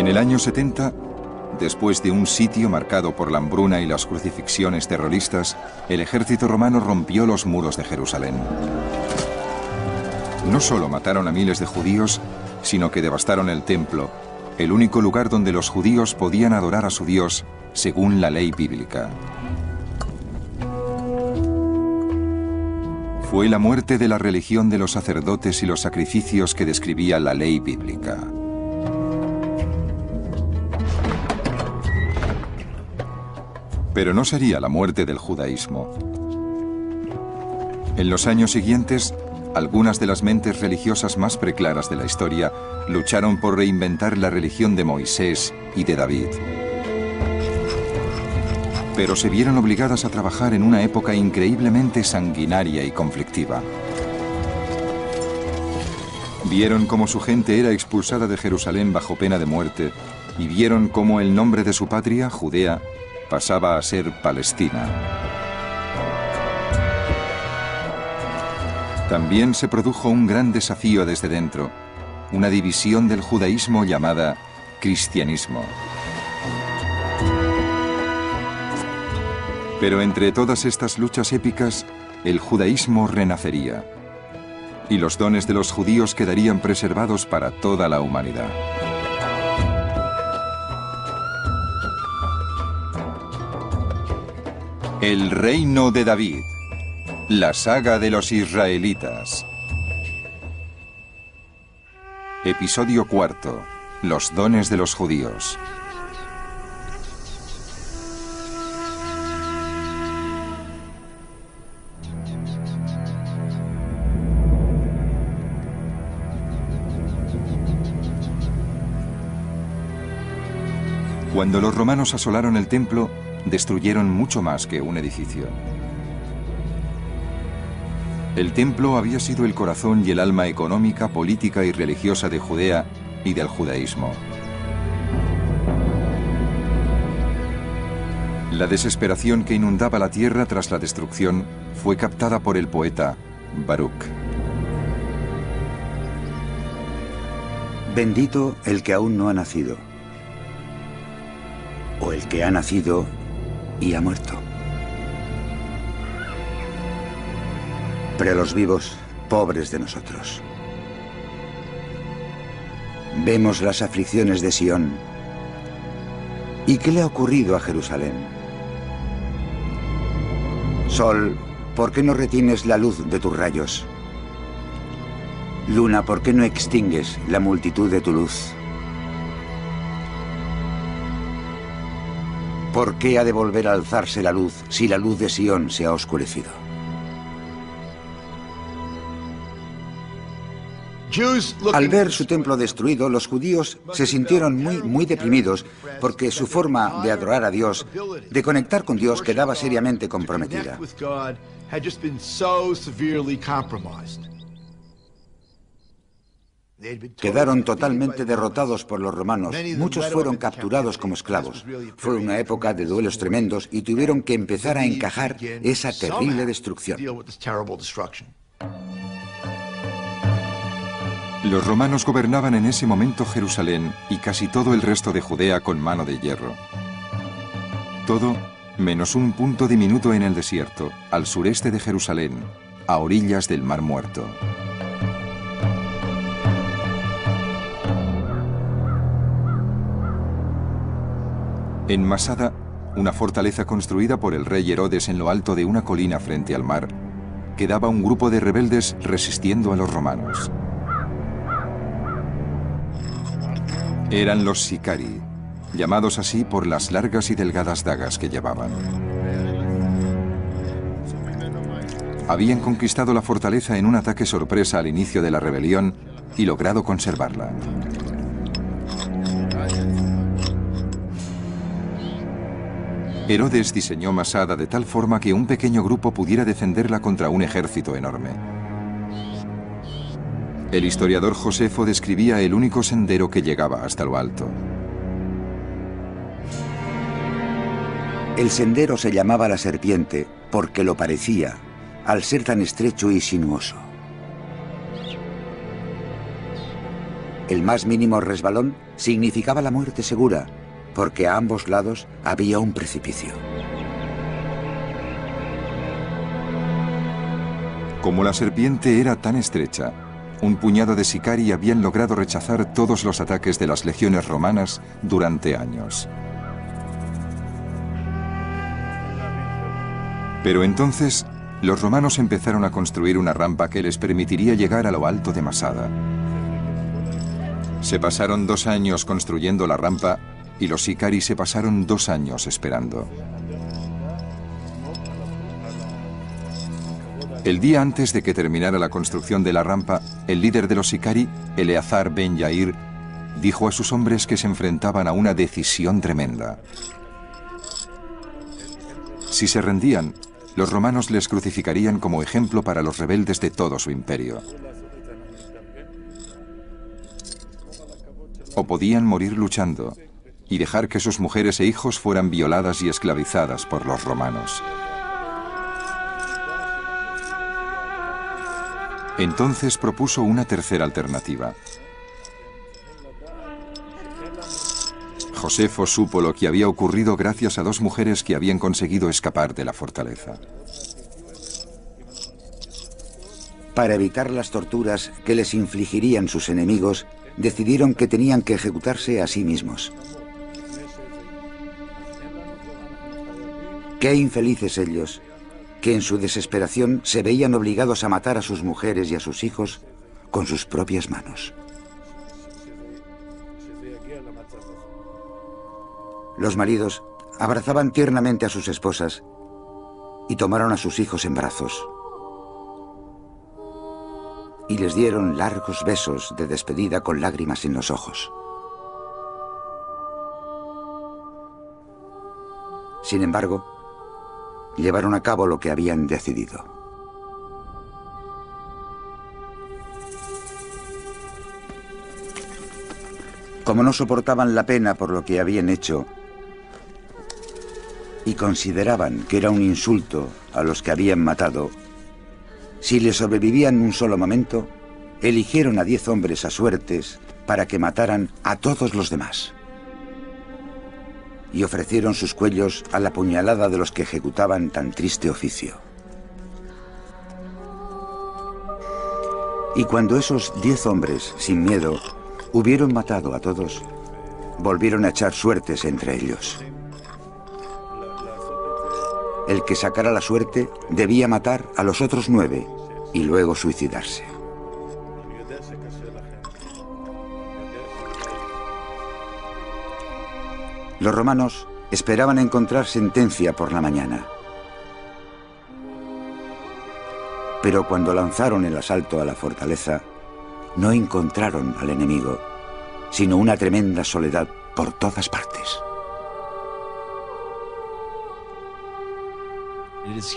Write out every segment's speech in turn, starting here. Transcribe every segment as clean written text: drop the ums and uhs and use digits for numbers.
En el año 70, después de un sitio marcado por la hambruna y las crucifixiones terroristas, el ejército romano rompió los muros de Jerusalén. No solo mataron a miles de judíos, sino que devastaron el templo, el único lugar donde los judíos podían adorar a su Dios según la ley bíblica. Fue la muerte de la religión de los sacerdotes y los sacrificios que describía la ley bíblica. Pero no sería la muerte del judaísmo. En los años siguientes, algunas de las mentes religiosas más preclaras de la historia lucharon por reinventar la religión de Moisés y de David. Pero se vieron obligadas a trabajar en una época increíblemente sanguinaria y conflictiva. Vieron cómo su gente era expulsada de Jerusalén bajo pena de muerte y vieron cómo el nombre de su patria, Judea, pasaba a ser Palestina. También se produjo un gran desafío desde dentro, una división del judaísmo llamada cristianismo. Pero entre todas estas luchas épicas, el judaísmo renacería, y los dones de los judíos quedarían preservados para toda la humanidad. El reino de David, la saga de los israelitas. Episodio 4. Los dones de los judíos. Cuando los romanos asolaron el templo, destruyeron mucho más que un edificio. El templo había sido el corazón y el alma económica, política y religiosa de Judea y del judaísmo. La desesperación que inundaba la tierra tras la destrucción fue captada por el poeta Baruch. Bendito el que aún no ha nacido, o el que ha nacido y ha muerto. Pero los vivos, pobres de nosotros. Vemos las aflicciones de Sión. ¿Y qué le ha ocurrido a Jerusalén? Sol, ¿por qué no retienes la luz de tus rayos? Luna, ¿por qué no extingues la multitud de tu luz? ¿Por qué ha de volver a alzarse la luz si la luz de Sión se ha oscurecido? Al ver su templo destruido, los judíos se sintieron muy deprimidos porque su forma de adorar a Dios, de conectar con Dios, quedaba seriamente comprometida. Quedaron totalmente derrotados por los romanos. Muchos fueron capturados como esclavos. Fue una época de duelos tremendos y tuvieron que empezar a encajar esa terrible destrucción. Los romanos gobernaban en ese momento Jerusalén y casi todo el resto de Judea con mano de hierro. Todo menos un punto diminuto en el desierto, al sureste de Jerusalén, a orillas del Mar Muerto. En Masada, una fortaleza construida por el rey Herodes en lo alto de una colina frente al mar, quedaba un grupo de rebeldes resistiendo a los romanos. Eran los Sicari, llamados así por las largas y delgadas dagas que llevaban. Habían conquistado la fortaleza en un ataque sorpresa al inicio de la rebelión y logrado conservarla. Herodes diseñó Masada de tal forma que un pequeño grupo pudiera defenderla contra un ejército enorme. El historiador Josefo describía el único sendero que llegaba hasta lo alto. El sendero se llamaba la serpiente porque lo parecía, al ser tan estrecho y sinuoso. El más mínimo resbalón significaba la muerte segura, porque a ambos lados había un precipicio. Como la serpiente era tan estrecha, un puñado de sicari habían logrado rechazar todos los ataques de las legiones romanas durante años. Pero entonces, los romanos empezaron a construir una rampa que les permitiría llegar a lo alto de Masada. Se pasaron 2 años construyendo la rampa y los sicari se pasaron 2 años esperando. El día antes de que terminara la construcción de la rampa, el líder de los sicari, Eleazar ben Yair, dijo a sus hombres que se enfrentaban a una decisión tremenda. Si se rendían, los romanos les crucificarían como ejemplo para los rebeldes de todo su imperio. O podían morir luchando y dejar que sus mujeres e hijos fueran violadas y esclavizadas por los romanos. Entonces propuso una tercera alternativa. Josefo supo lo que había ocurrido gracias a 2 mujeres que habían conseguido escapar de la fortaleza. Para evitar las torturas que les infligirían sus enemigos, decidieron que tenían que ejecutarse a sí mismos. Qué infelices ellos, que en su desesperación se veían obligados a matar a sus mujeres y a sus hijos con sus propias manos. Los maridos abrazaban tiernamente a sus esposas y tomaron a sus hijos en brazos. Y les dieron largos besos de despedida con lágrimas en los ojos. Sin embargo, llevaron a cabo lo que habían decidido. Como no soportaban la pena por lo que habían hecho y consideraban que era un insulto a los que habían matado, si les sobrevivían un solo momento, eligieron a 10 hombres a suertes para que mataran a todos los demás. Y ofrecieron sus cuellos a la puñalada de los que ejecutaban tan triste oficio. Y cuando esos 10 hombres, sin miedo, hubieron matado a todos, volvieron a echar suertes entre ellos. El que sacara la suerte debía matar a los otros 9 y luego suicidarse. Los romanos esperaban encontrar sentencia por la mañana. Pero cuando lanzaron el asalto a la fortaleza, no encontraron al enemigo, sino una tremenda soledad por todas partes.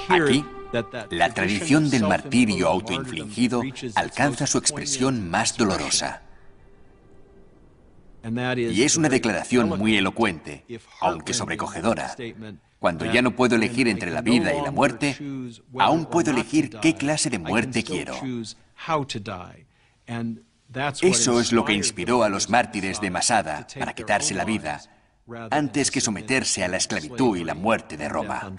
Aquí, la tradición del martirio autoinfligido alcanza su expresión más dolorosa. Y es una declaración muy elocuente, aunque sobrecogedora. Cuando ya no puedo elegir entre la vida y la muerte, aún puedo elegir qué clase de muerte quiero. Eso es lo que inspiró a los mártires de Masada para quitarse la vida, antes que someterse a la esclavitud y la muerte de Roma.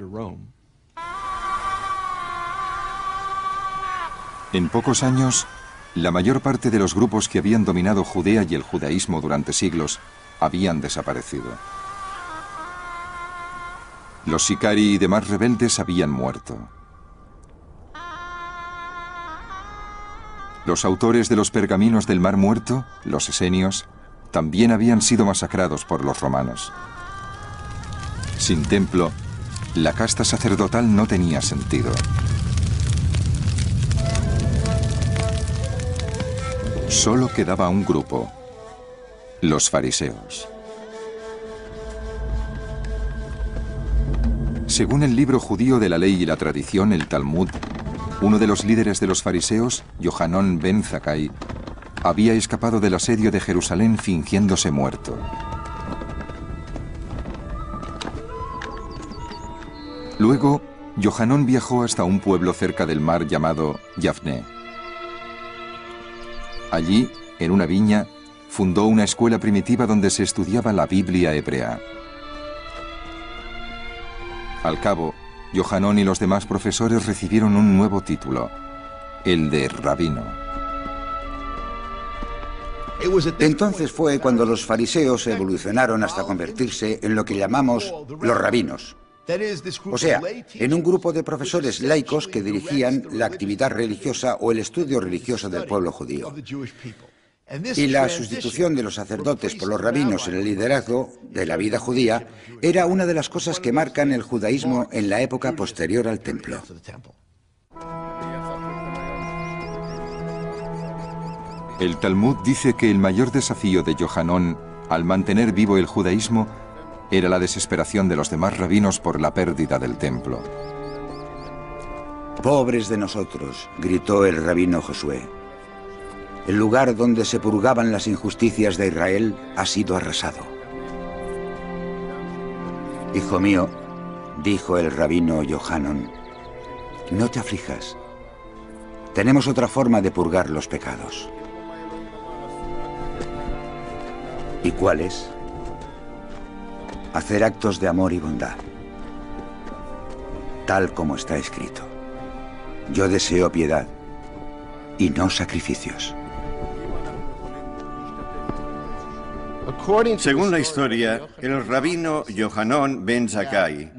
En pocos años, la mayor parte de los grupos que habían dominado Judea y el judaísmo durante siglos habían desaparecido. Los sicari y demás rebeldes habían muerto. Los autores de los pergaminos del Mar Muerto, los esenios, también habían sido masacrados por los romanos. Sin templo, la casta sacerdotal no tenía sentido. Solo quedaba un grupo, los fariseos. Según el libro judío de la ley y la tradición, el Talmud, uno de los líderes de los fariseos, Yohanán ben Zakkai, había escapado del asedio de Jerusalén fingiéndose muerto. Luego, Yohanán viajó hasta un pueblo cerca del mar llamado Yafne. Allí, en una viña, fundó una escuela primitiva donde se estudiaba la Biblia hebrea. Al cabo, Johanón y los demás profesores recibieron un nuevo título, el de rabino. Entonces fue cuando los fariseos evolucionaron hasta convertirse en lo que llamamos los rabinos. O sea, en un grupo de profesores laicos que dirigían la actividad religiosa o el estudio religioso del pueblo judío. Y la sustitución de los sacerdotes por los rabinos en el liderazgo de la vida judía era una de las cosas que marcan el judaísmo en la época posterior al templo. El Talmud dice que el mayor desafío de Johanón al mantener vivo el judaísmo era la desesperación de los demás rabinos por la pérdida del templo. «Pobres de nosotros», gritó el rabino Josué. «El lugar donde se purgaban las injusticias de Israel ha sido arrasado». «Hijo mío», dijo el rabino Johanón, «no te aflijas. Tenemos otra forma de purgar los pecados». ¿Y cuál es? Hacer actos de amor y bondad, tal como está escrito. Yo deseo piedad y no sacrificios. Según la historia, el rabino Johanón ben Zakkai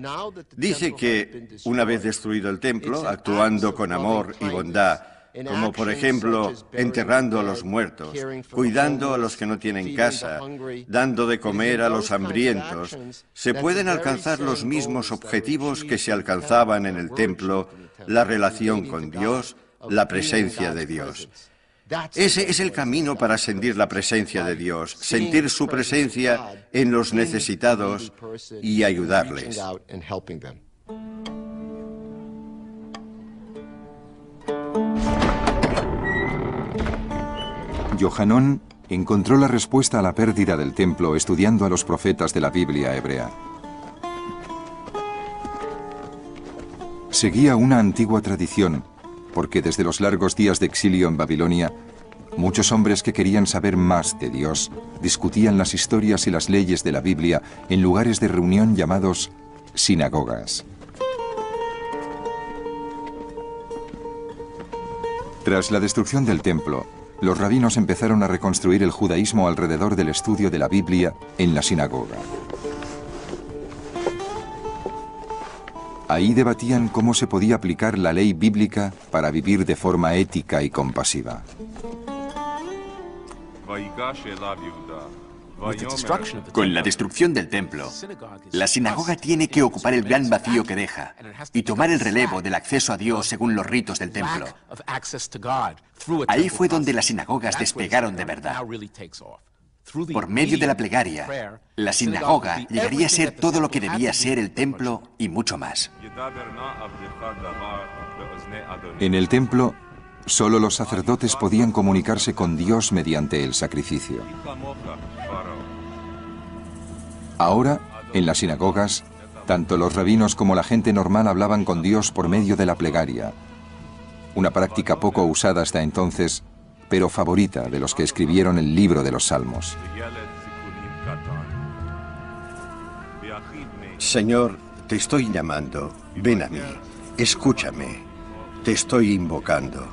dice que, una vez destruido el templo, actuando con amor y bondad, como por ejemplo enterrando a los muertos, cuidando a los que no tienen casa, dando de comer a los hambrientos, se pueden alcanzar los mismos objetivos que se alcanzaban en el templo, la relación con Dios, la presencia de Dios. Ese es el camino para sentir la presencia de Dios, sentir su presencia en los necesitados y ayudarles. Johanón encontró la respuesta a la pérdida del templo estudiando a los profetas de la Biblia hebrea. Seguía una antigua tradición, porque desde los largos días de exilio en Babilonia, muchos hombres que querían saber más de Dios discutían las historias y las leyes de la Biblia en lugares de reunión llamados sinagogas. Tras la destrucción del templo, los rabinos empezaron a reconstruir el judaísmo alrededor del estudio de la Biblia en la sinagoga. Ahí debatían cómo se podía aplicar la ley bíblica para vivir de forma ética y compasiva. Con la destrucción del templo, la sinagoga tiene que ocupar el gran vacío que deja y tomar el relevo del acceso a Dios según los ritos del templo. Ahí fue donde las sinagogas despegaron de verdad. Por medio de la plegaria, la sinagoga llegaría a ser todo lo que debía ser el templo y mucho más. En el templo, solo los sacerdotes podían comunicarse con Dios mediante el sacrificio. Ahora, en las sinagogas, tanto los rabinos como la gente normal hablaban con Dios por medio de la plegaria, una práctica poco usada hasta entonces, pero favorita de los que escribieron el libro de los Salmos. Señor, te estoy llamando, ven a mí, escúchame, te estoy invocando.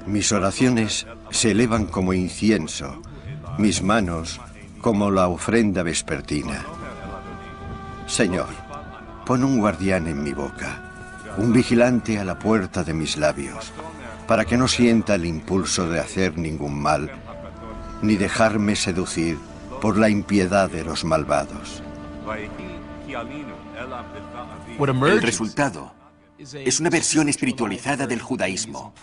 Mis oraciones se elevan como incienso, mis manos como la ofrenda vespertina. Señor, pon un guardián en mi boca, un vigilante a la puerta de mis labios, para que no sienta el impulso de hacer ningún mal, ni dejarme seducir por la impiedad de los malvados. El resultado es una versión espiritualizada del judaísmo.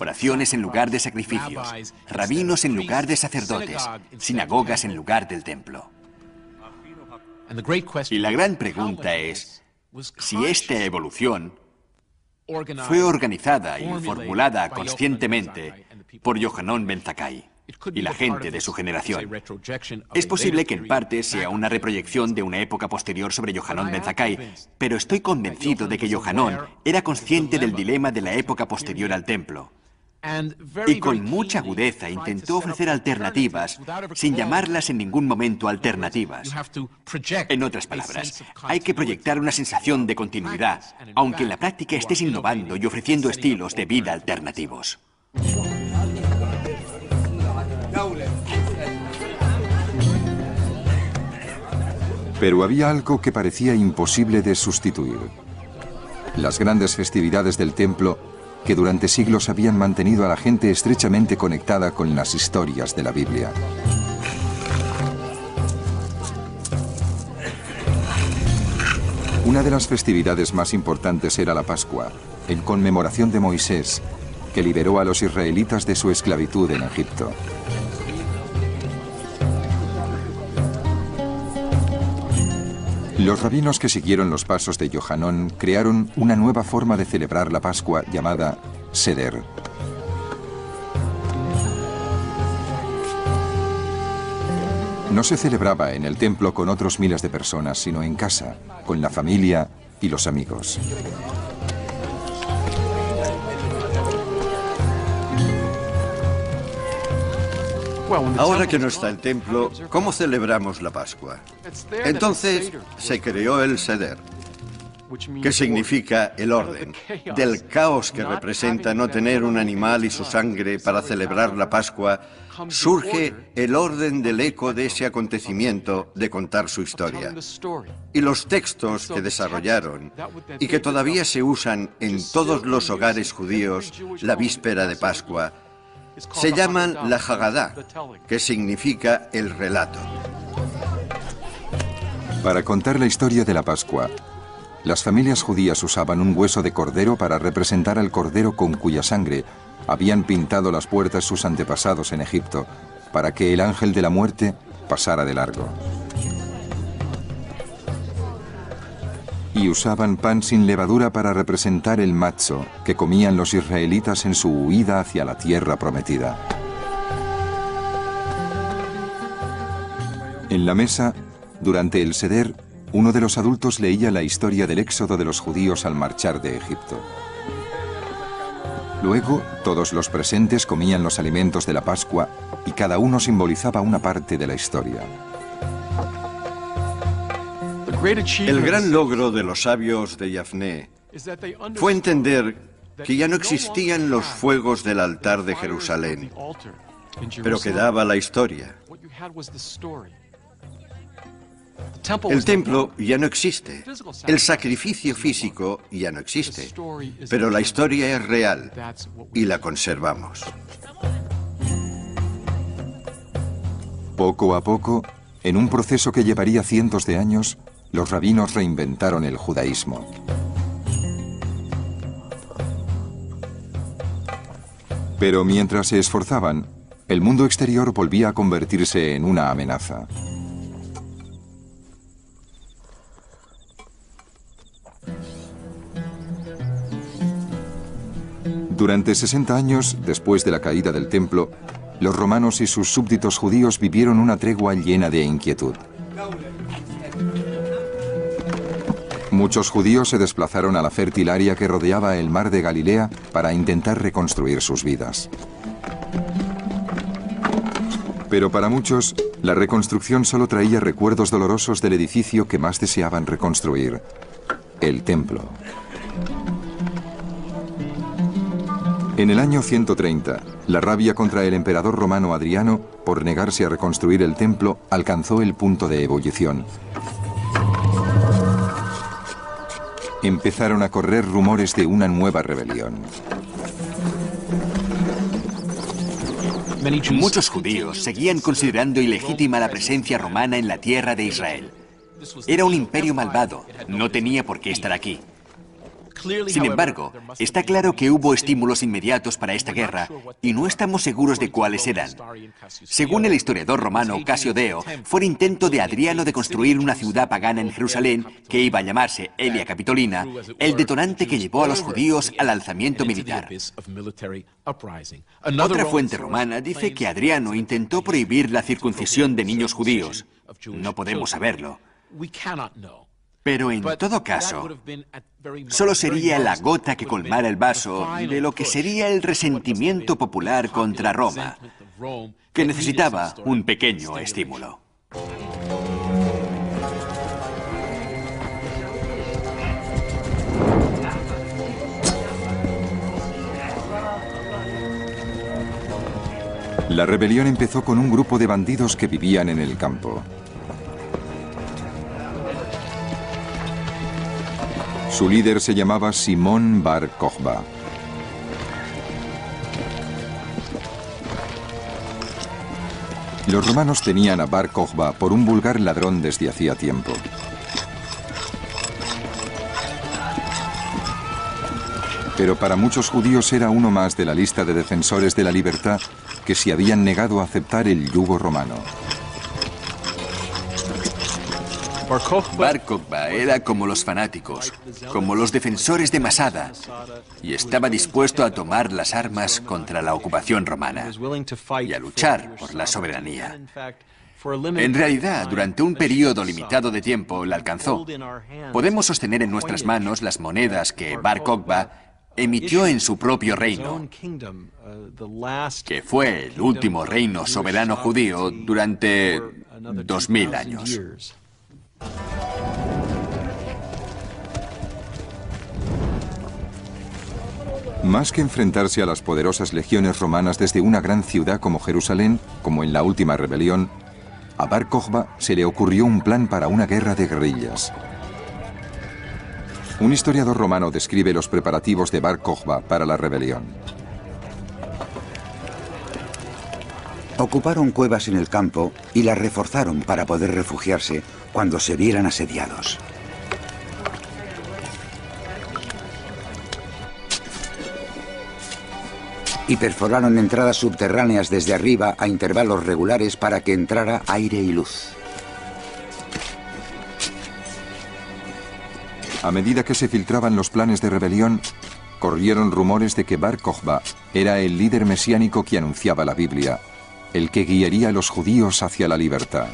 Oraciones en lugar de sacrificios, rabinos en lugar de sacerdotes, sinagogas en lugar del templo. Y la gran pregunta es si esta evolución fue organizada y formulada conscientemente por Johanón ben Zakkai y la gente de su generación. Es posible que en parte sea una reproyección de una época posterior sobre Johanón ben Zakkai, pero estoy convencido de que Johanón era consciente del dilema de la época posterior al templo Y con mucha agudeza intentó ofrecer alternativas sin llamarlas en ningún momento alternativas. En otras palabras, hay que proyectar una sensación de continuidad, aunque en la práctica estés innovando y ofreciendo estilos de vida alternativos. Pero había algo que parecía imposible de sustituir. Las grandes festividades del templo, que durante siglos habían mantenido a la gente estrechamente conectada con las historias de la Biblia. Una de las festividades más importantes era la Pascua, en conmemoración de Moisés, que liberó a los israelitas de su esclavitud en Egipto. Los rabinos que siguieron los pasos de Yohanón crearon una nueva forma de celebrar la Pascua llamada Seder. No se celebraba en el templo con otros miles de personas, sino en casa, con la familia y los amigos. Ahora que no está el templo, ¿cómo celebramos la Pascua? Entonces se creó el Seder, que significa el orden. Del caos que representa no tener un animal y su sangre para celebrar la Pascua, surge el orden del eco de ese acontecimiento, de contar su historia. Y los textos que desarrollaron y que todavía se usan en todos los hogares judíos la víspera de Pascua, se llaman la Haggadah, que significa el relato. Para contar la historia de la Pascua, las familias judías usaban un hueso de cordero para representar al cordero con cuya sangre habían pintado las puertas sus antepasados en Egipto, para que el ángel de la muerte pasara de largo. Y usaban pan sin levadura para representar el matzo que comían los israelitas en su huida hacia la tierra prometida. En la mesa, durante el Seder, uno de los adultos leía la historia del éxodo de los judíos al marchar de Egipto. Luego, todos los presentes comían los alimentos de la Pascua y cada uno simbolizaba una parte de la historia. El gran logro de los sabios de Yafné fue entender que ya no existían los fuegos del altar de Jerusalén, pero quedaba la historia. El templo ya no existe, el sacrificio físico ya no existe, pero la historia es real y la conservamos. Poco a poco, en un proceso que llevaría cientos de años, los rabinos reinventaron el judaísmo. Pero mientras se esforzaban, el mundo exterior volvía a convertirse en una amenaza. Durante 60 años, después de la caída del templo, los romanos y sus súbditos judíos vivieron una tregua llena de inquietud. Muchos judíos se desplazaron a la fértil área que rodeaba el mar de Galilea para intentar reconstruir sus vidas. Pero para muchos, la reconstrucción solo traía recuerdos dolorosos del edificio que más deseaban reconstruir, el templo. En el año 130, la rabia contra el emperador romano Adriano por negarse a reconstruir el templo alcanzó el punto de ebullición. Empezaron a correr rumores de una nueva rebelión. Muchos judíos seguían considerando ilegítima la presencia romana en la tierra de Israel. Era un imperio malvado, no tenía por qué estar aquí. Sin embargo, está claro que hubo estímulos inmediatos para esta guerra y no estamos seguros de cuáles eran. Según el historiador romano Casiodeo, fue el intento de Adriano de construir una ciudad pagana en Jerusalén que iba a llamarse Elia Capitolina, el detonante que llevó a los judíos al alzamiento militar. Otra fuente romana dice que Adriano intentó prohibir la circuncisión de niños judíos. No podemos saberlo. Pero en todo caso, solo sería la gota que colmara el vaso de lo que sería el resentimiento popular contra Roma, que necesitaba un pequeño estímulo. La rebelión empezó con un grupo de bandidos que vivían en el campo. Su líder se llamaba Simón Bar Kokhba. Los romanos tenían a Bar Kokhba por un vulgar ladrón desde hacía tiempo. Pero para muchos judíos era uno más de la lista de defensores de la libertad que se habían negado a aceptar el yugo romano. Bar Kokhba era como los fanáticos, como los defensores de Masada, y estaba dispuesto a tomar las armas contra la ocupación romana y a luchar por la soberanía. En realidad, durante un periodo limitado de tiempo, la alcanzó. Podemos sostener en nuestras manos las monedas que Bar Kokhba emitió en su propio reino, que fue el último reino soberano judío durante 2000 años. Más que enfrentarse a las poderosas legiones romanas desde una gran ciudad como Jerusalén, como en la última rebelión, a Bar Kokhba se le ocurrió un plan para una guerra de guerrillas. Un historiador romano describe los preparativos de Bar Kokhba para la rebelión. Ocuparon cuevas en el campo y las reforzaron para poder refugiarse cuando se vieran asediados. Y perforaron entradas subterráneas desde arriba a intervalos regulares para que entrara aire y luz. A medida que se filtraban los planes de rebelión, corrieron rumores de que Bar Kokhba era el líder mesiánico que anunciaba la Biblia, el que guiaría a los judíos hacia la libertad.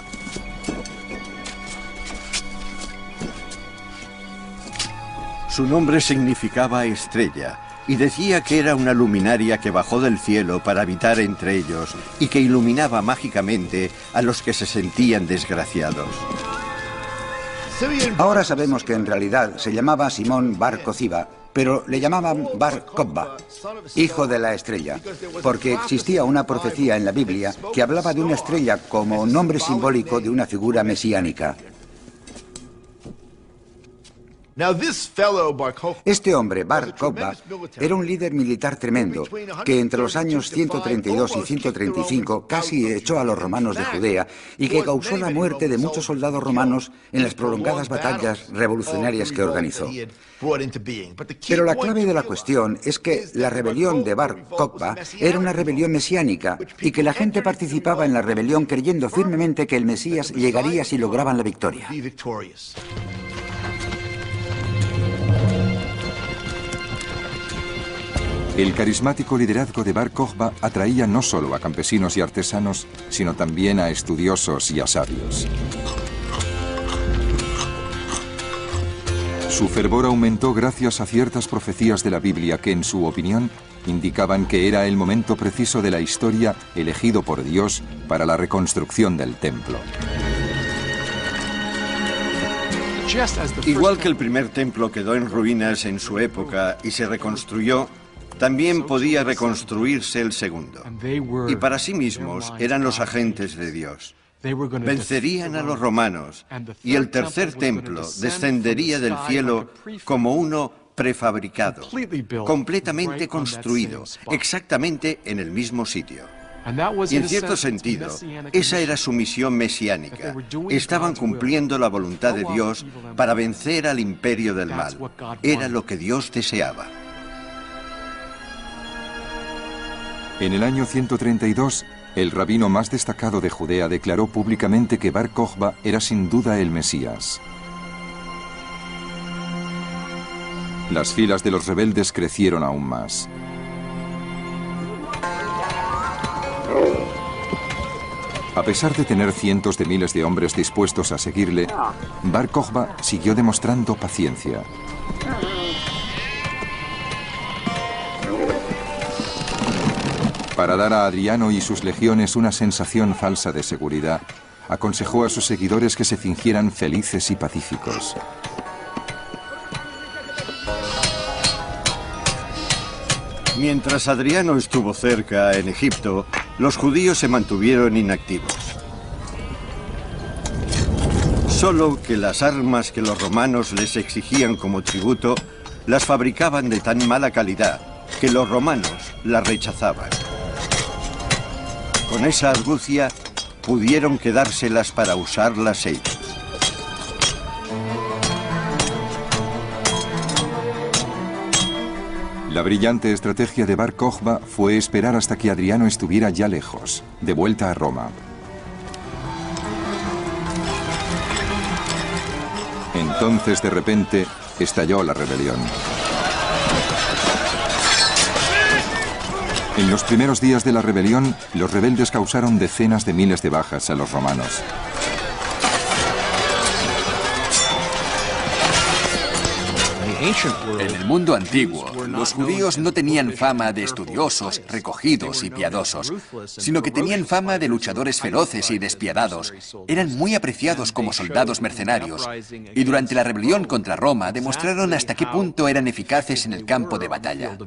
Su nombre significaba estrella y decía que era una luminaria que bajó del cielo para habitar entre ellos y que iluminaba mágicamente a los que se sentían desgraciados. Ahora sabemos que en realidad se llamaba Simón Bar Kokhba, pero le llamaban Bar Kokhba, hijo de la estrella, porque existía una profecía en la Biblia que hablaba de una estrella como nombre simbólico de una figura mesiánica. Este hombre, Bar Kokhba, era un líder militar tremendo que entre los años 132 y 135 casi echó a los romanos de Judea y que causó la muerte de muchos soldados romanos en las prolongadas batallas revolucionarias que organizó. Pero la clave de la cuestión es que la rebelión de Bar Kokhba era una rebelión mesiánica y que la gente participaba en la rebelión creyendo firmemente que el Mesías llegaría si lograban la victoria. El carismático liderazgo de Bar Kokhba atraía no solo a campesinos y artesanos, sino también a estudiosos y a sabios. Su fervor aumentó gracias a ciertas profecías de la Biblia que, en su opinión, indicaban que era el momento preciso de la historia elegido por Dios para la reconstrucción del templo. Igual que el primer templo quedó en ruinas en su época y se reconstruyó, también podía reconstruirse el segundo. Y para sí mismos eran los agentes de Dios. Vencerían a los romanos y el tercer templo descendería del cielo como uno prefabricado, completamente construido, exactamente en el mismo sitio. Y en cierto sentido, esa era su misión mesiánica. Estaban cumpliendo la voluntad de Dios para vencer al imperio del mal. Era lo que Dios deseaba. En el año 132, el rabino más destacado de Judea declaró públicamente que Bar Kokhba era sin duda el Mesías. Las filas de los rebeldes crecieron aún más. A pesar de tener cientos de miles de hombres dispuestos a seguirle, Bar Kokhba siguió demostrando paciencia. Para dar a Adriano y sus legiones una sensación falsa de seguridad, aconsejó a sus seguidores que se fingieran felices y pacíficos. Mientras Adriano estuvo cerca, en Egipto, los judíos se mantuvieron inactivos. Solo que las armas que los romanos les exigían como tributo, las fabricaban de tan mala calidad que los romanos las rechazaban. Con esa argucia, pudieron quedárselas para usarlas ellos. La brillante estrategia de Bar Kokhba fue esperar hasta que Adriano estuviera ya lejos, de vuelta a Roma. Entonces, de repente, estalló la rebelión. En los primeros días de la rebelión, los rebeldes causaron decenas de miles de bajas a los romanos. En el mundo antiguo, los judíos no tenían fama de estudiosos, recogidos y piadosos, sino que tenían fama de luchadores feroces y despiadados. Eran muy apreciados como soldados mercenarios, y durante la rebelión contra Roma demostraron hasta qué punto eran eficaces en el campo de batalla.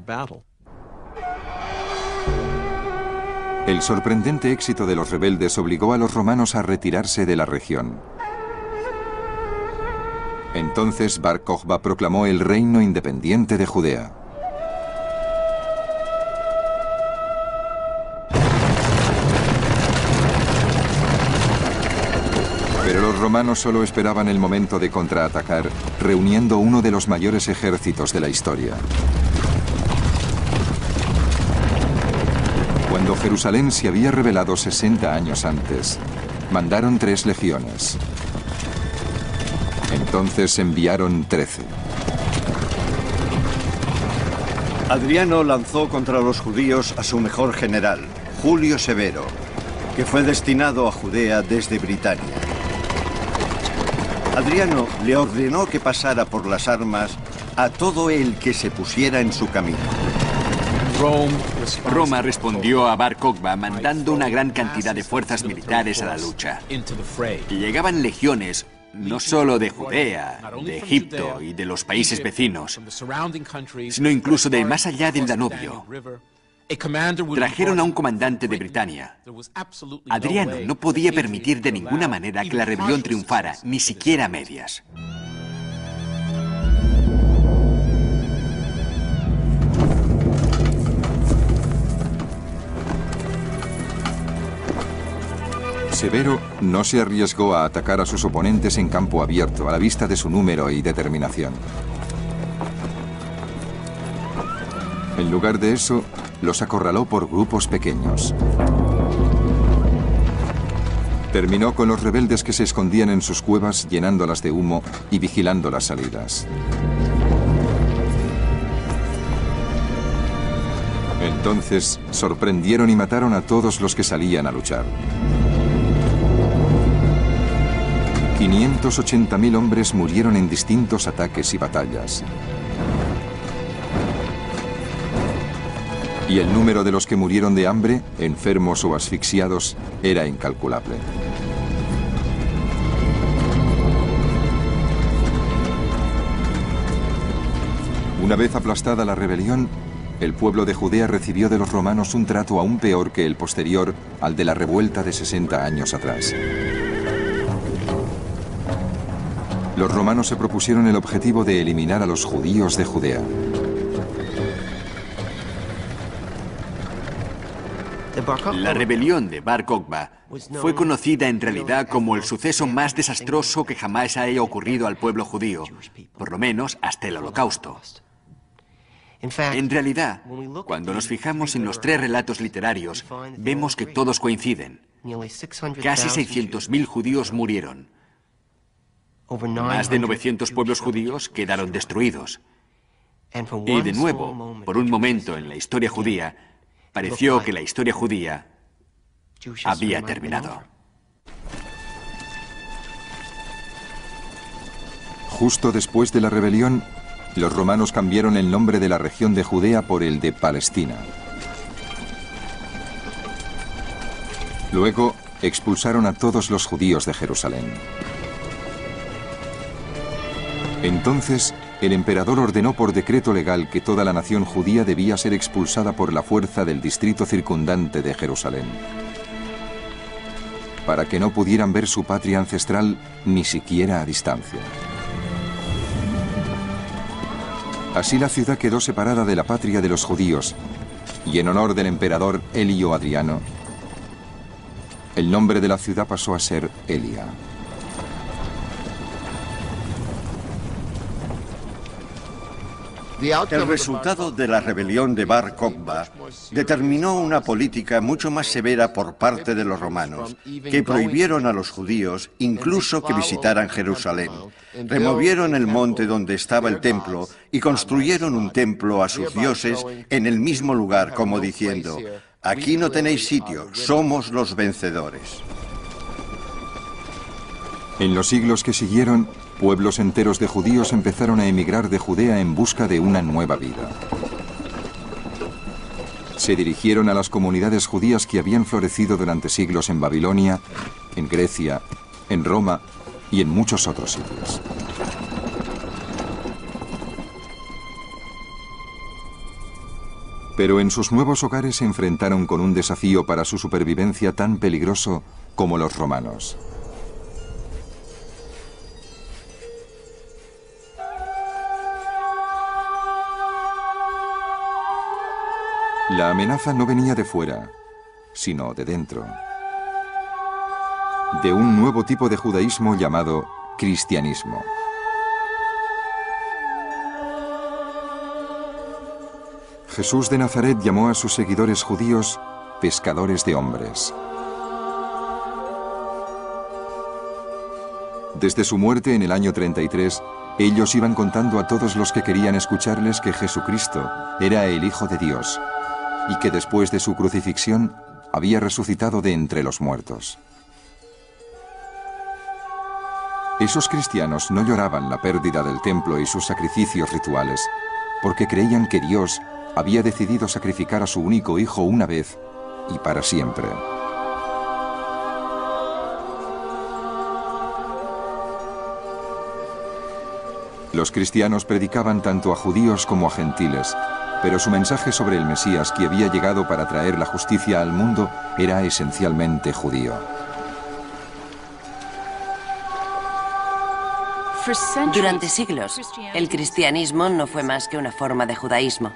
El sorprendente éxito de los rebeldes obligó a los romanos a retirarse de la región. Entonces Bar Kokhba proclamó el reino independiente de Judea. Pero los romanos solo esperaban el momento de contraatacar, reuniendo uno de los mayores ejércitos de la historia. Cuando Jerusalén se había rebelado 60 años antes, mandaron 3 legiones. Entonces enviaron 13. Adriano lanzó contra los judíos a su mejor general, Julio Severo, que fue destinado a Judea desde Britania. Adriano le ordenó que pasara por las armas a todo el que se pusiera en su camino. Roma respondió a Bar Kokhba mandando una gran cantidad de fuerzas militares a la lucha. Y llegaban legiones no solo de Judea, de Egipto y de los países vecinos, sino incluso de más allá del Danubio. Trajeron a un comandante de Britania. Adriano no podía permitir de ninguna manera que la rebelión triunfara, ni siquiera a medias. Severo no se arriesgó a atacar a sus oponentes en campo abierto, a la vista de su número y determinación. En lugar de eso, los acorraló por grupos pequeños. Terminó con los rebeldes que se escondían en sus cuevas, llenándolas de humo y vigilando las salidas. Entonces, sorprendieron y mataron a todos los que salían a luchar. 580.000 hombres murieron en distintos ataques y batallas. Y el número de los que murieron de hambre, enfermos o asfixiados, era incalculable. Una vez aplastada la rebelión, el pueblo de Judea recibió de los romanos un trato aún peor que el posterior al de la revuelta de 60 años atrás. Los romanos se propusieron el objetivo de eliminar a los judíos de Judea. La rebelión de Bar Kokhba fue conocida en realidad como el suceso más desastroso que jamás haya ocurrido al pueblo judío, por lo menos hasta el Holocausto. En realidad, cuando nos fijamos en los 3 relatos literarios, vemos que todos coinciden. Casi 600.000 judíos murieron. Más de 900 pueblos judíos quedaron destruidos. Y de nuevo, por un momento en la historia judía, pareció que la historia judía había terminado. Justo después de la rebelión, los romanos cambiaron el nombre de la región de Judea por el de Palestina. Luego, expulsaron a todos los judíos de Jerusalén. Entonces, el emperador ordenó por decreto legal que toda la nación judía debía ser expulsada por la fuerza del distrito circundante de Jerusalén, para que no pudieran ver su patria ancestral ni siquiera a distancia. Así la ciudad quedó separada de la patria de los judíos, y en honor del emperador Elio Adriano, el nombre de la ciudad pasó a ser Elia. El resultado de la rebelión de Bar Kokhba determinó una política mucho más severa por parte de los romanos, que prohibieron a los judíos incluso que visitaran Jerusalén. Removieron el monte donde estaba el templo y construyeron un templo a sus dioses en el mismo lugar, como diciendo: aquí no tenéis sitio, somos los vencedores. En los siglos que siguieron, pueblos enteros de judíos empezaron a emigrar de Judea en busca de una nueva vida. Se dirigieron a las comunidades judías que habían florecido durante siglos en Babilonia, en Grecia, en Roma y en muchos otros sitios. Pero en sus nuevos hogares se enfrentaron con un desafío para su supervivencia tan peligroso como los romanos. La amenaza no venía de fuera, sino de dentro. De un nuevo tipo de judaísmo llamado cristianismo. Jesús de Nazaret llamó a sus seguidores judíos pescadores de hombres. Desde su muerte en el año 33, ellos iban contando a todos los que querían escucharles que Jesucristo era el Hijo de Dios y que después de su crucifixión había resucitado de entre los muertos. Esos cristianos no lloraban la pérdida del templo y sus sacrificios rituales, porque creían que Dios había decidido sacrificar a su único hijo una vez y para siempre. Los cristianos predicaban tanto a judíos como a gentiles, pero su mensaje sobre el Mesías que había llegado para traer la justicia al mundo era esencialmente judío. Durante siglos, el cristianismo no fue más que una forma de judaísmo.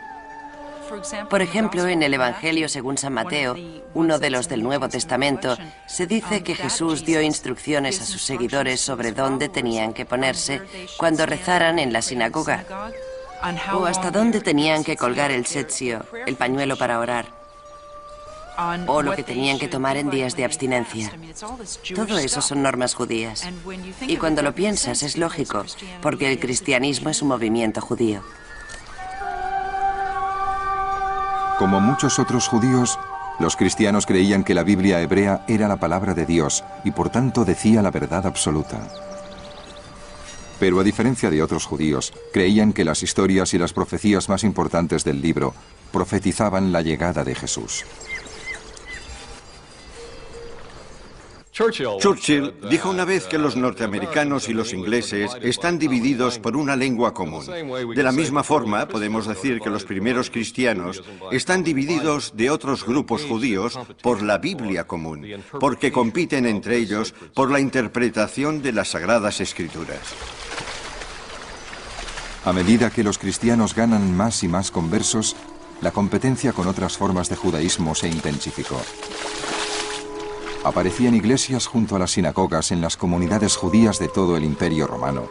Por ejemplo, en el Evangelio según San Mateo, uno de los del Nuevo Testamento, se dice que Jesús dio instrucciones a sus seguidores sobre dónde tenían que ponerse cuando rezaran en la sinagoga, o hasta dónde tenían que colgar el setzio, el pañuelo para orar, o lo que tenían que tomar en días de abstinencia. Todo eso son normas judías. Y cuando lo piensas es lógico, porque el cristianismo es un movimiento judío. Como muchos otros judíos, los cristianos creían que la Biblia hebrea era la palabra de Dios y por tanto decía la verdad absoluta. Pero a diferencia de otros judíos, creían que las historias y las profecías más importantes del libro profetizaban la llegada de Jesús. Churchill dijo una vez que los norteamericanos y los ingleses están divididos por una lengua común. De la misma forma, podemos decir que los primeros cristianos están divididos de otros grupos judíos por la Biblia común, porque compiten entre ellos por la interpretación de las Sagradas Escrituras. A medida que los cristianos ganan más y más conversos, la competencia con otras formas de judaísmo se intensificó. Aparecían iglesias junto a las sinagogas en las comunidades judías de todo el Imperio Romano.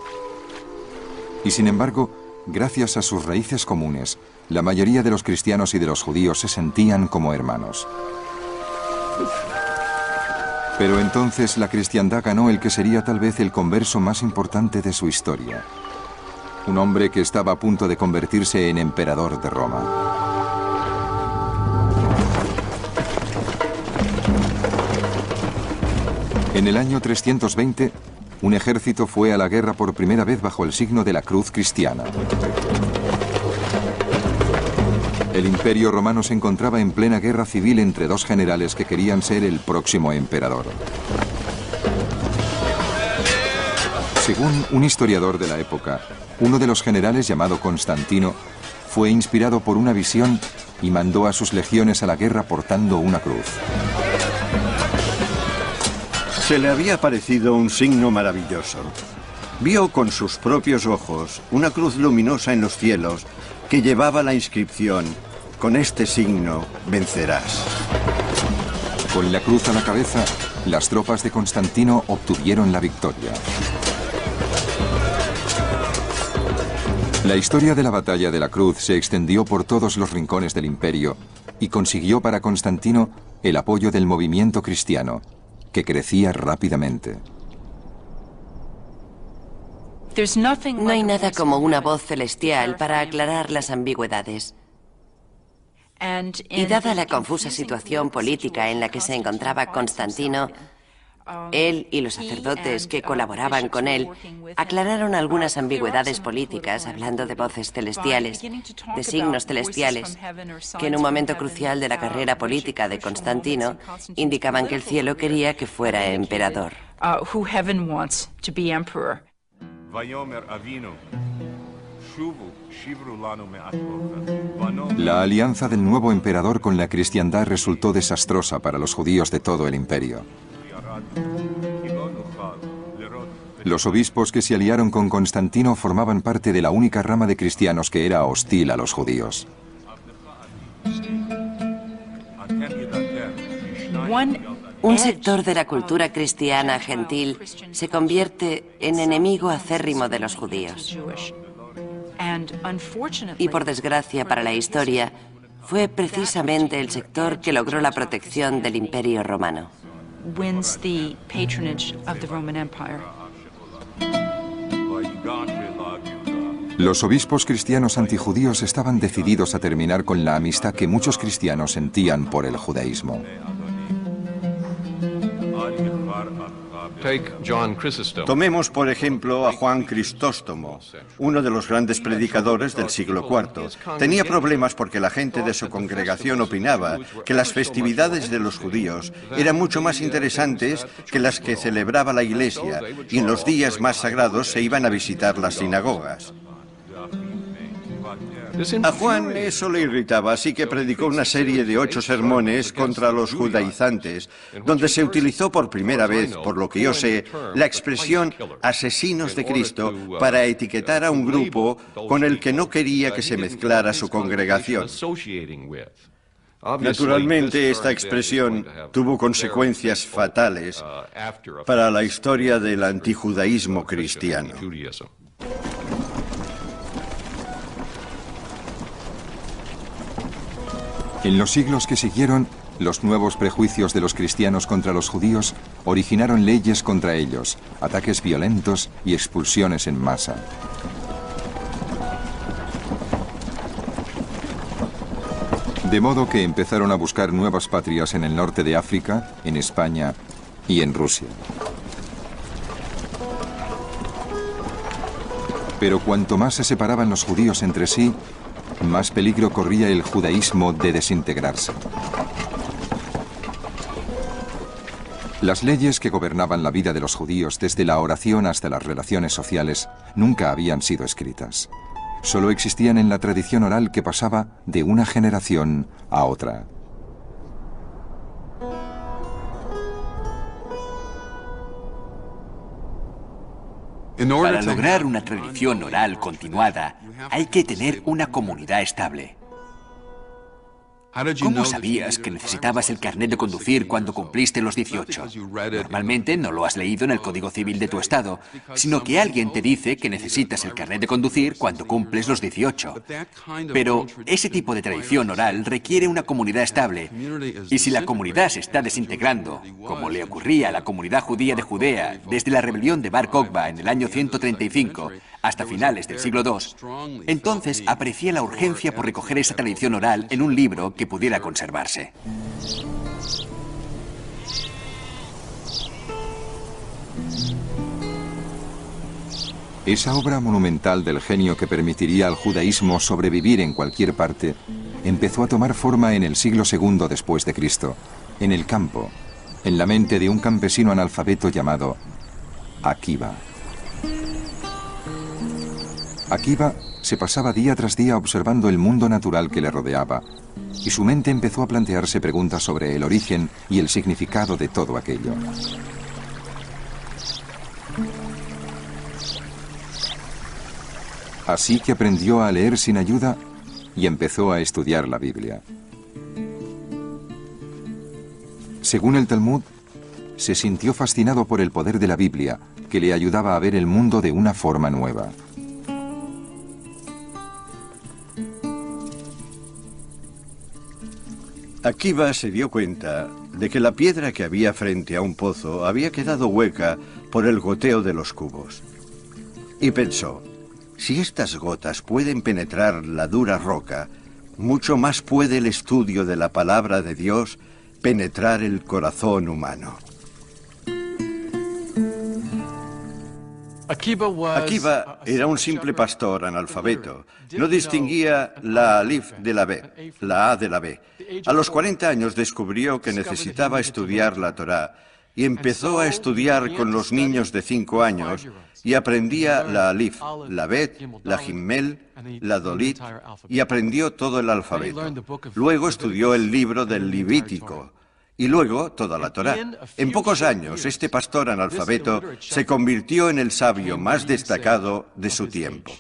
Y sin embargo, gracias a sus raíces comunes, la mayoría de los cristianos y de los judíos se sentían como hermanos. Pero entonces la cristiandad ganó el que sería tal vez el converso más importante de su historia. Un hombre que estaba a punto de convertirse en emperador de Roma. En el año 320, un ejército fue a la guerra por primera vez bajo el signo de la cruz cristiana. El Imperio Romano se encontraba en plena guerra civil entre dos generales que querían ser el próximo emperador. Según un historiador de la época, uno de los generales, llamado Constantino, fue inspirado por una visión y mandó a sus legiones a la guerra portando una cruz. Se le había parecido un signo maravilloso. Vio con sus propios ojos una cruz luminosa en los cielos que llevaba la inscripción: con este signo vencerás. Con la cruz a la cabeza, las tropas de Constantino obtuvieron la victoria. La historia de la batalla de la cruz se extendió por todos los rincones del imperio y consiguió para Constantino el apoyo del movimiento cristiano, que crecía rápidamente. No hay nada como una voz celestial para aclarar las ambigüedades. Y dada la confusa situación política en la que se encontraba Constantino, él y los sacerdotes que colaboraban con él aclararon algunas ambigüedades políticas hablando de voces celestiales, de signos celestiales, que en un momento crucial de la carrera política de Constantino indicaban que el cielo quería que fuera emperador. La alianza del nuevo emperador con la cristiandad resultó desastrosa para los judíos de todo el imperio. Los obispos que se aliaron con Constantino formaban parte de la única rama de cristianos que era hostil a los judíos. Un sector de la cultura cristiana gentil se convierte en enemigo acérrimo de los judíos. Y por desgracia para la historia, fue precisamente el sector que logró la protección del Imperio Romano. Los obispos cristianos antijudíos estaban decididos a terminar con la amistad que muchos cristianos sentían por el judaísmo. Tomemos, por ejemplo, a Juan Crisóstomo, uno de los grandes predicadores del siglo IV. Tenía problemas porque la gente de su congregación opinaba que las festividades de los judíos eran mucho más interesantes que las que celebraba la Iglesia, y en los días más sagrados se iban a visitar las sinagogas. A Juan eso le irritaba, así que predicó una serie de 8 sermones contra los judaizantes, donde se utilizó por primera vez, por lo que yo sé, la expresión asesinos de Cristo para etiquetar a un grupo con el que no quería que se mezclara su congregación. Naturalmente, esta expresión tuvo consecuencias fatales para la historia del antijudaísmo cristiano. En los siglos que siguieron, los nuevos prejuicios de los cristianos contra los judíos originaron leyes contra ellos, ataques violentos y expulsiones en masa. De modo que empezaron a buscar nuevas patrias en el norte de África, en España y en Rusia. Pero cuanto más se separaban los judíos entre sí, más peligro corría el judaísmo de desintegrarse. Las leyes que gobernaban la vida de los judíos, desde la oración hasta las relaciones sociales, nunca habían sido escritas. Solo existían en la tradición oral que pasaba de una generación a otra. Para lograr una tradición oral continuada, hay que tener una comunidad estable. ¿Cómo sabías que necesitabas el carnet de conducir cuando cumpliste los 18? Normalmente no lo has leído en el Código Civil de tu estado, sino que alguien te dice que necesitas el carnet de conducir cuando cumples los 18. Pero ese tipo de tradición oral requiere una comunidad estable. Y si la comunidad se está desintegrando, como le ocurría a la comunidad judía de Judea desde la rebelión de Bar Kokhba en el año 135 hasta finales del siglo II, entonces aprecié la urgencia por recoger esa tradición oral en un libro que pudiera conservarse. Esa obra monumental del genio que permitiría al judaísmo sobrevivir en cualquier parte empezó a tomar forma en el siglo II después de Cristo, en el campo, en la mente de un campesino analfabeto llamado Akiba. Akiba se pasaba día tras día observando el mundo natural que le rodeaba, y su mente empezó a plantearse preguntas sobre el origen y el significado de todo aquello. Así que aprendió a leer sin ayuda y empezó a estudiar la Biblia. Según el Talmud, se sintió fascinado por el poder de la Biblia, que le ayudaba a ver el mundo de una forma nueva. Akiba se dio cuenta de que la piedra que había frente a un pozo había quedado hueca por el goteo de los cubos. Y pensó, si estas gotas pueden penetrar la dura roca, mucho más puede el estudio de la palabra de Dios penetrar el corazón humano. Akiba era un simple pastor analfabeto. No distinguía la alif de la B, la A de la B. A los 40 años descubrió que necesitaba estudiar la Torá y empezó a estudiar con los niños de 5 años y aprendía la alif, la bet, la gimmel, la dolit y aprendió todo el alfabeto. Luego estudió el libro del Levítico y luego toda la Torá. En pocos años, este pastor analfabeto se convirtió en el sabio más destacado de su tiempo.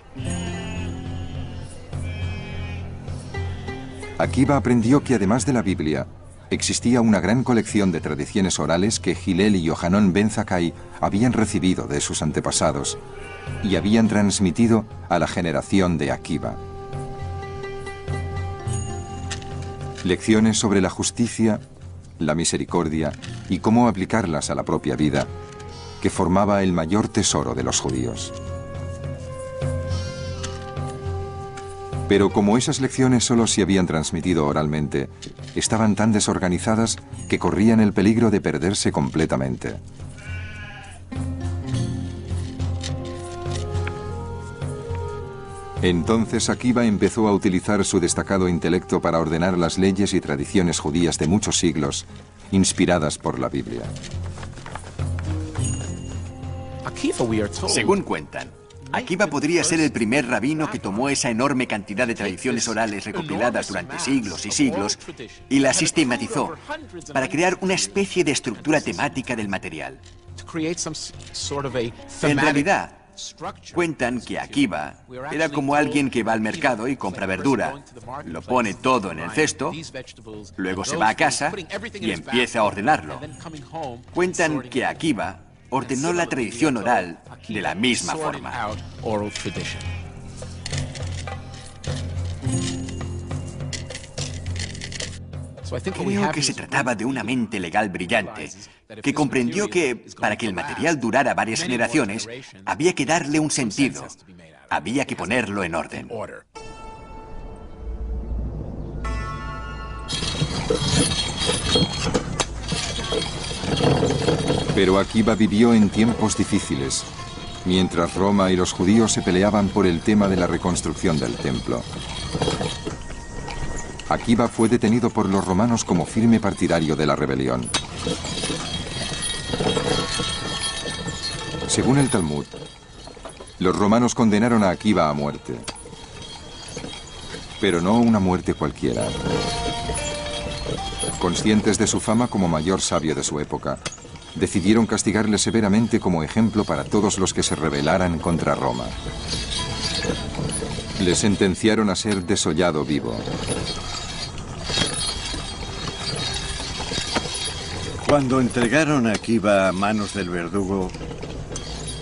Akiba aprendió que además de la Biblia, existía una gran colección de tradiciones orales que Hillel y Yohanan ben Zakkai habían recibido de sus antepasados y habían transmitido a la generación de Akiba. Lecciones sobre la justicia, la misericordia y cómo aplicarlas a la propia vida, que formaba el mayor tesoro de los judíos. Pero como esas lecciones solo se habían transmitido oralmente, estaban tan desorganizadas que corrían el peligro de perderse completamente. Entonces Akiba empezó a utilizar su destacado intelecto para ordenar las leyes y tradiciones judías de muchos siglos, inspiradas por la Biblia. Según cuentan, Akiba podría ser el primer rabino que tomó esa enorme cantidad de tradiciones orales recopiladas durante siglos y siglos y las sistematizó para crear una especie de estructura temática del material. En realidad, cuentan que Akiba era como alguien que va al mercado y compra verdura, lo pone todo en el cesto, luego se va a casa y empieza a ordenarlo. Cuentan que Akiba ordenó la tradición oral de la misma forma. Creo que se trataba de una mente legal brillante, que comprendió que, para que el material durara varias generaciones, había que darle un sentido, había que ponerlo en orden. Pero Akiba vivió en tiempos difíciles, mientras Roma y los judíos se peleaban por el tema de la reconstrucción del templo. Akiba fue detenido por los romanos como firme partidario de la rebelión. Según el Talmud, los romanos condenaron a Akiba a muerte, pero no una muerte cualquiera. Conscientes de su fama como mayor sabio de su época, decidieron castigarle severamente como ejemplo para todos los que se rebelaran contra Roma. Le sentenciaron a ser desollado vivo. Cuando entregaron a Akiba a manos del verdugo,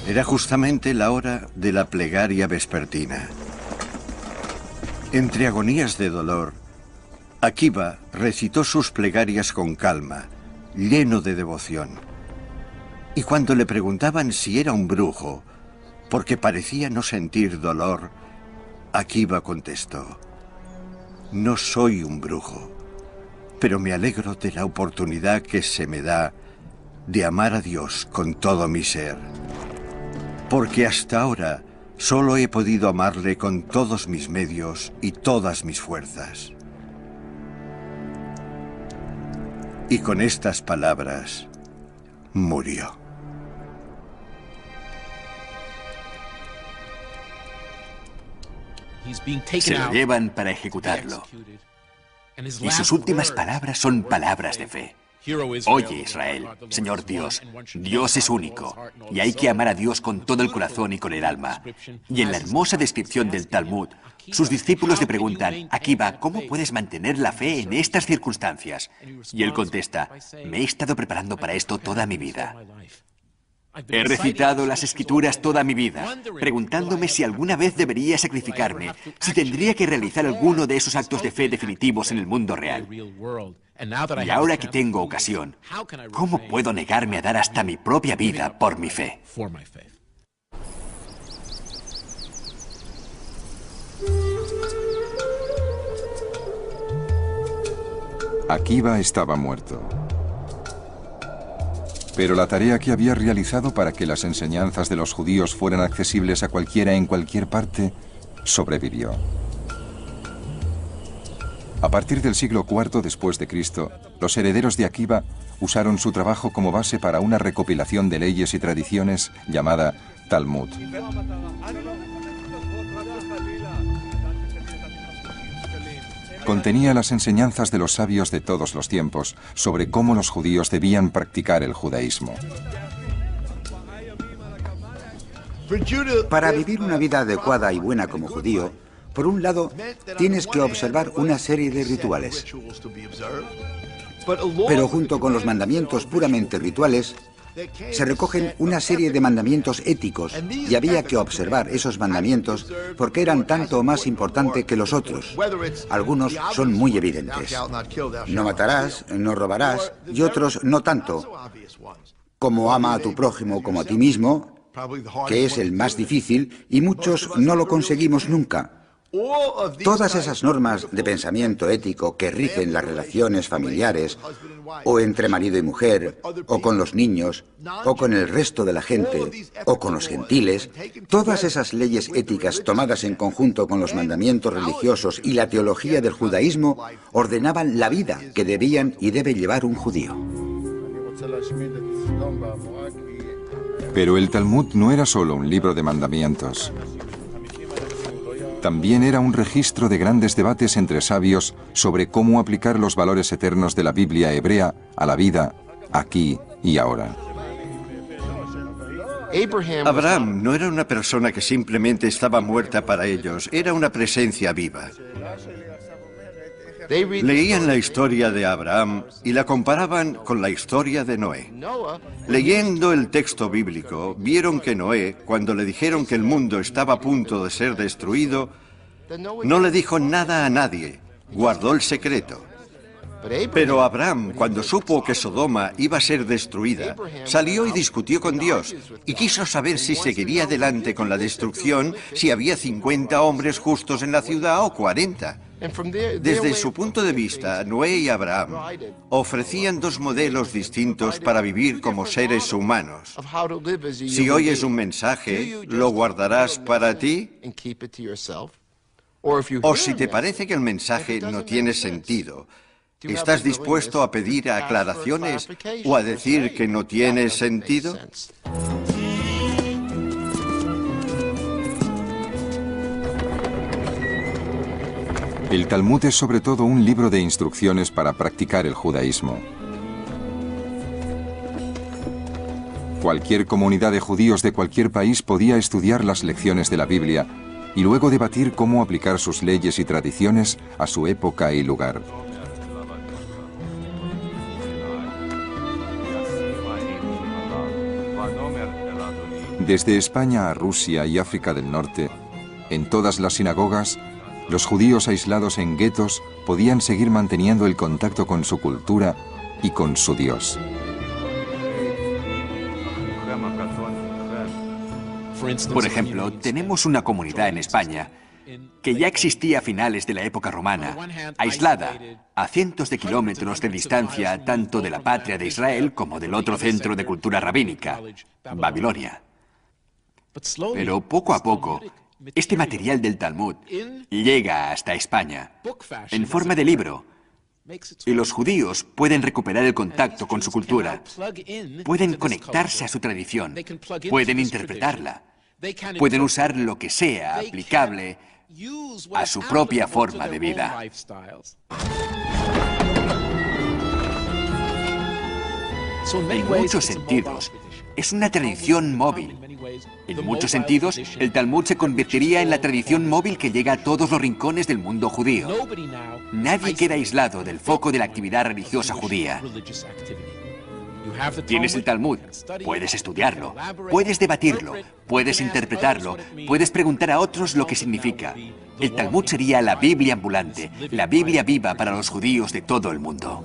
era justamente la hora de la plegaria vespertina. Entre agonías de dolor, Akiba recitó sus plegarias con calma, lleno de devoción. Y cuando le preguntaban si era un brujo, porque parecía no sentir dolor, Akiba contestó: "No soy un brujo, pero me alegro de la oportunidad que se me da de amar a Dios con todo mi ser. Porque hasta ahora Solo he podido amarle con todos mis medios y todas mis fuerzas. Y con estas palabras, murió. Se lo llevan para ejecutarlo. Y sus últimas palabras son palabras de fe. Oye, Israel, Señor Dios, Dios es único, y hay que amar a Dios con todo el corazón y con el alma. Y en la hermosa descripción del Talmud, sus discípulos le preguntan, Akiva, ¿cómo puedes mantener la fe en estas circunstancias? Y él contesta, me he estado preparando para esto toda mi vida. He recitado las Escrituras toda mi vida, preguntándome si alguna vez debería sacrificarme, si tendría que realizar alguno de esos actos de fe definitivos en el mundo real. Y ahora que tengo ocasión, ¿cómo puedo negarme a dar hasta mi propia vida por mi fe? Akiva estaba muerto. Pero la tarea que había realizado para que las enseñanzas de los judíos fueran accesibles a cualquiera en cualquier parte, sobrevivió. A partir del siglo IV después de Cristo, los herederos de Akiva usaron su trabajo como base para una recopilación de leyes y tradiciones llamada Talmud. Contenía las enseñanzas de los sabios de todos los tiempos sobre cómo los judíos debían practicar el judaísmo. Para vivir una vida adecuada y buena como judío, por un lado, tienes que observar una serie de rituales. Pero junto con los mandamientos puramente rituales, se recogen una serie de mandamientos éticos y había que observar esos mandamientos porque eran tanto o más importantes que los otros. Algunos son muy evidentes. No matarás, no robarás, y otros no tanto, como ama a tu prójimo como a ti mismo, que es el más difícil y muchos no lo conseguimos nunca. Todas esas normas de pensamiento ético que rigen las relaciones familiares, o entre marido y mujer, o con los niños, o con el resto de la gente, o con los gentiles, todas esas leyes éticas tomadas en conjunto con los mandamientos religiosos y la teología del judaísmo ordenaban la vida que debían y debe llevar un judío. Pero el Talmud no era solo un libro de mandamientos. También era un registro de grandes debates entre sabios sobre cómo aplicar los valores eternos de la Biblia hebrea a la vida aquí y ahora. Abraham no era una persona que simplemente estaba muerta para ellos, era una presencia viva. Leían la historia de Abraham y la comparaban con la historia de Noé. Leyendo el texto bíblico, vieron que Noé, cuando le dijeron que el mundo estaba a punto de ser destruido, no le dijo nada a nadie, guardó el secreto. Pero Abraham, cuando supo que Sodoma iba a ser destruida, salió y discutió con Dios y quiso saber si seguiría adelante con la destrucción, si había 50 hombres justos en la ciudad o 40. Desde su punto de vista, Noé y Abraham ofrecían dos modelos distintos para vivir como seres humanos. Si oyes un mensaje, ¿lo guardarás para ti? O si te parece que el mensaje no tiene sentido, ¿estás dispuesto a pedir aclaraciones o a decir que no tiene sentido? El Talmud es sobre todo un libro de instrucciones para practicar el judaísmo. Cualquier comunidad de judíos de cualquier país podía estudiar las lecciones de la Biblia y luego debatir cómo aplicar sus leyes y tradiciones a su época y lugar. Desde España a Rusia y África del Norte, en todas las sinagogas, los judíos aislados en guetos podían seguir manteniendo el contacto con su cultura y con su Dios. Por ejemplo, tenemos una comunidad en España que ya existía a finales de la época romana, aislada a cientos de kilómetros de distancia tanto de la patria de Israel como del otro centro de cultura rabínica, Babilonia. Pero poco a poco, este material del Talmud llega hasta España en forma de libro, y los judíos pueden recuperar el contacto con su cultura, pueden conectarse a su tradición, pueden interpretarla, pueden usar lo que sea aplicable a su propia forma de vida. En muchos sentidos, es una tradición móvil. En muchos sentidos, el Talmud se convertiría en la tradición móvil que llega a todos los rincones del mundo judío. Nadie queda aislado del foco de la actividad religiosa judía. Tienes el Talmud, puedes estudiarlo, puedes debatirlo, puedes interpretarlo, puedes preguntar a otros lo que significa. El Talmud sería la Biblia ambulante, la Biblia viva para los judíos de todo el mundo.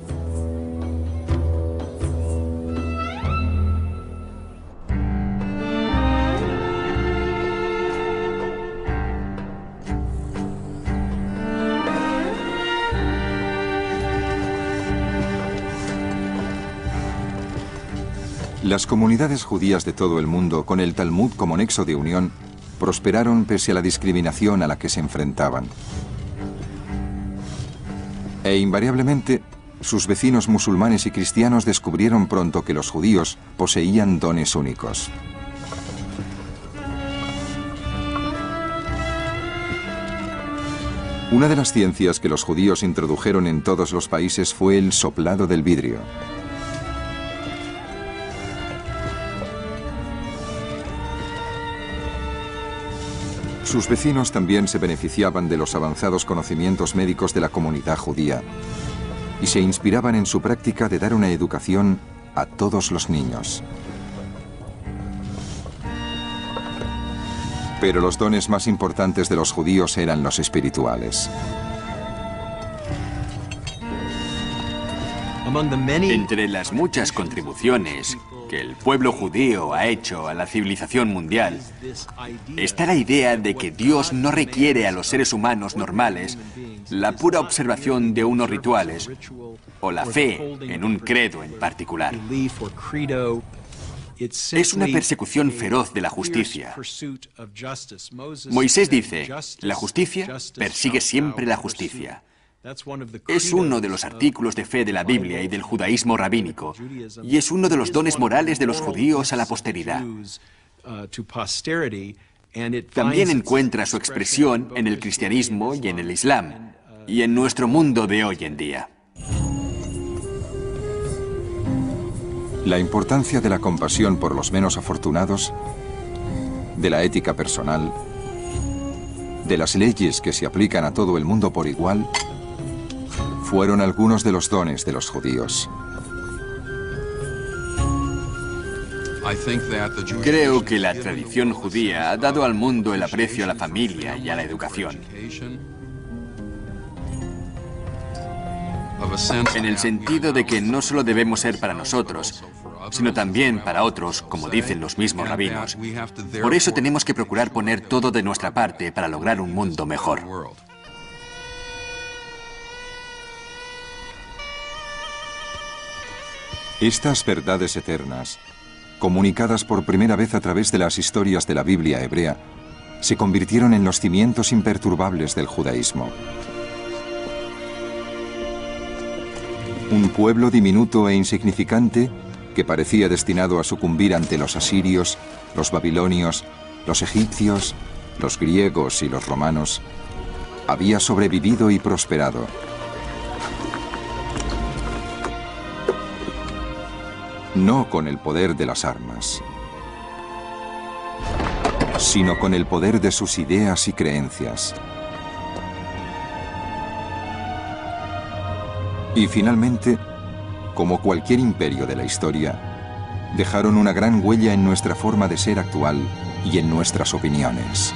Las comunidades judías de todo el mundo, con el Talmud como nexo de unión, prosperaron pese a la discriminación a la que se enfrentaban. E invariablemente, sus vecinos musulmanes y cristianos descubrieron pronto que los judíos poseían dones únicos. Una de las ciencias que los judíos introdujeron en todos los países fue el soplado del vidrio. Sus vecinos también se beneficiaban de los avanzados conocimientos médicos de la comunidad judía y se inspiraban en su práctica de dar una educación a todos los niños. Pero los dones más importantes de los judíos eran los espirituales. Entre las muchas contribuciones que el pueblo judío ha hecho a la civilización mundial, está la idea de que Dios no requiere a los seres humanos normales la pura observación de unos rituales o la fe en un credo en particular. Es una persecución feroz de la justicia. Moisés dice, la justicia persigue siempre la justicia. Es uno de los artículos de fe de la Biblia y del judaísmo rabínico, y es uno de los dones morales de los judíos a la posteridad. También encuentra su expresión en el cristianismo y en el islam, y en nuestro mundo de hoy en día. La importancia de la compasión por los menos afortunados, de la ética personal, de las leyes que se aplican a todo el mundo por igual, fueron algunos de los dones de los judíos. Creo que la tradición judía ha dado al mundo el aprecio a la familia y a la educación. En el sentido de que no solo debemos ser para nosotros, sino también para otros, como dicen los mismos rabinos. Por eso tenemos que procurar poner todo de nuestra parte para lograr un mundo mejor. Estas verdades eternas, comunicadas por primera vez a través de las historias de la Biblia hebrea, se convirtieron en los cimientos imperturbables del judaísmo. Un pueblo diminuto e insignificante que parecía destinado a sucumbir ante los asirios, los babilonios, los egipcios, los griegos y los romanos, había sobrevivido y prosperado. No con el poder de las armas, sino con el poder de sus ideas y creencias. Y finalmente, como cualquier imperio de la historia, dejaron una gran huella en nuestra forma de ser actual y en nuestras opiniones.